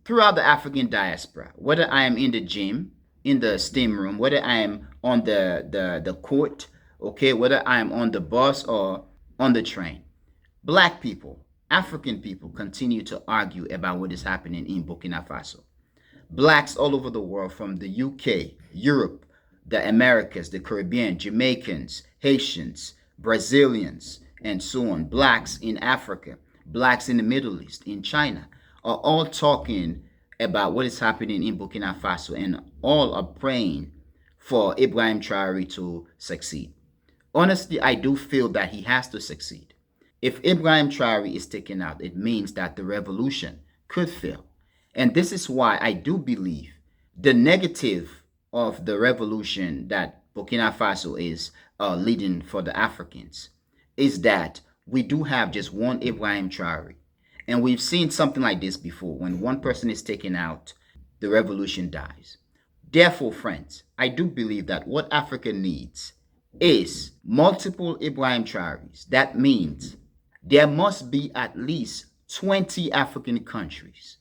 throughout the African diaspora, whether I am in the gym, in the steam room, whether I am on the court, okay, whether I am on the bus or on the train, black people, African people continue to argue about what is happening in Burkina Faso. Blacks all over the world, from the UK, Europe, the Americas, the Caribbean, Jamaicans, Haitians, Brazilians, and so on. Blacks in Africa, blacks in the Middle East, in China, are all talking about what is happening in Burkina Faso, and all are praying for Ibrahim Traoré to succeed. Honestly, I do feel that he has to succeed. If Ibrahim Traoré is taken out, it means that the revolution could fail. And this is why I do believe the negative of the revolution that Burkina Faso is leading for the Africans is that we do have just one Ibrahim Traoré. And we've seen something like this before. When one person is taken out, the revolution dies. Therefore, friends, I do believe that what Africa needs is multiple Ibrahim Traorés. That means there must be at least 20 African countries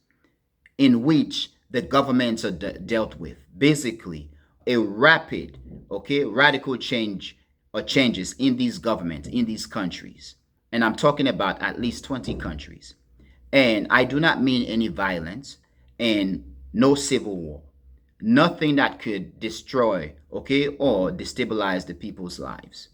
in which the governments are dealt with. Basically, a rapid, radical change or changes in these governments, in these countries. And I'm talking about at least 20 countries. And I do not mean any violence and no civil war. Nothing that could destroy, or destabilize the people's lives.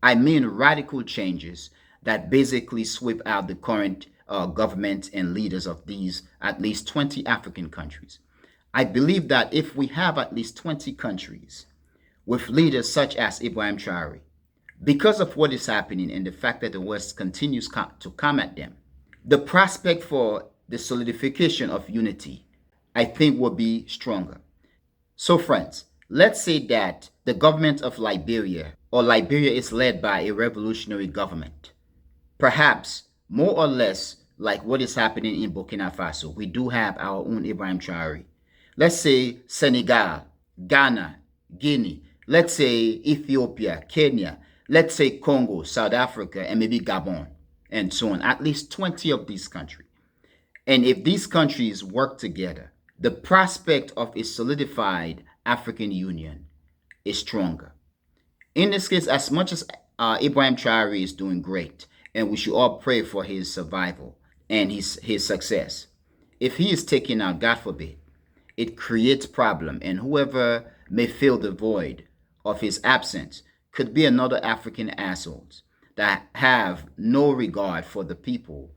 I mean radical changes that basically sweep out the current government and leaders of these at least 20 African countries. I believe that if we have at least 20 countries with leaders such as Ibrahim Traoré, because of what is happening and the fact that the West continues to come at them, the prospect for the solidification of unity, I think, will be stronger. So, friends, let's say that the government of Liberia or Liberia is led by a revolutionary government. Perhaps more or less like what is happening in Burkina Faso. We do have our own Ibrahim Traoré. Let's say Senegal, Ghana, Guinea, let's say Ethiopia, Kenya, let's say Congo, South Africa, and maybe Gabon, and so on. At least 20 of these countries. And if these countries work together, the prospect of a solidified African Union is stronger. In this case, as much as Ibrahim Traoré is doing great, and we should all pray for his survival and his success, if he is taken out, God forbid, it creates problem, and whoever may fill the void of his absence could be another African assholes that have no regard for the people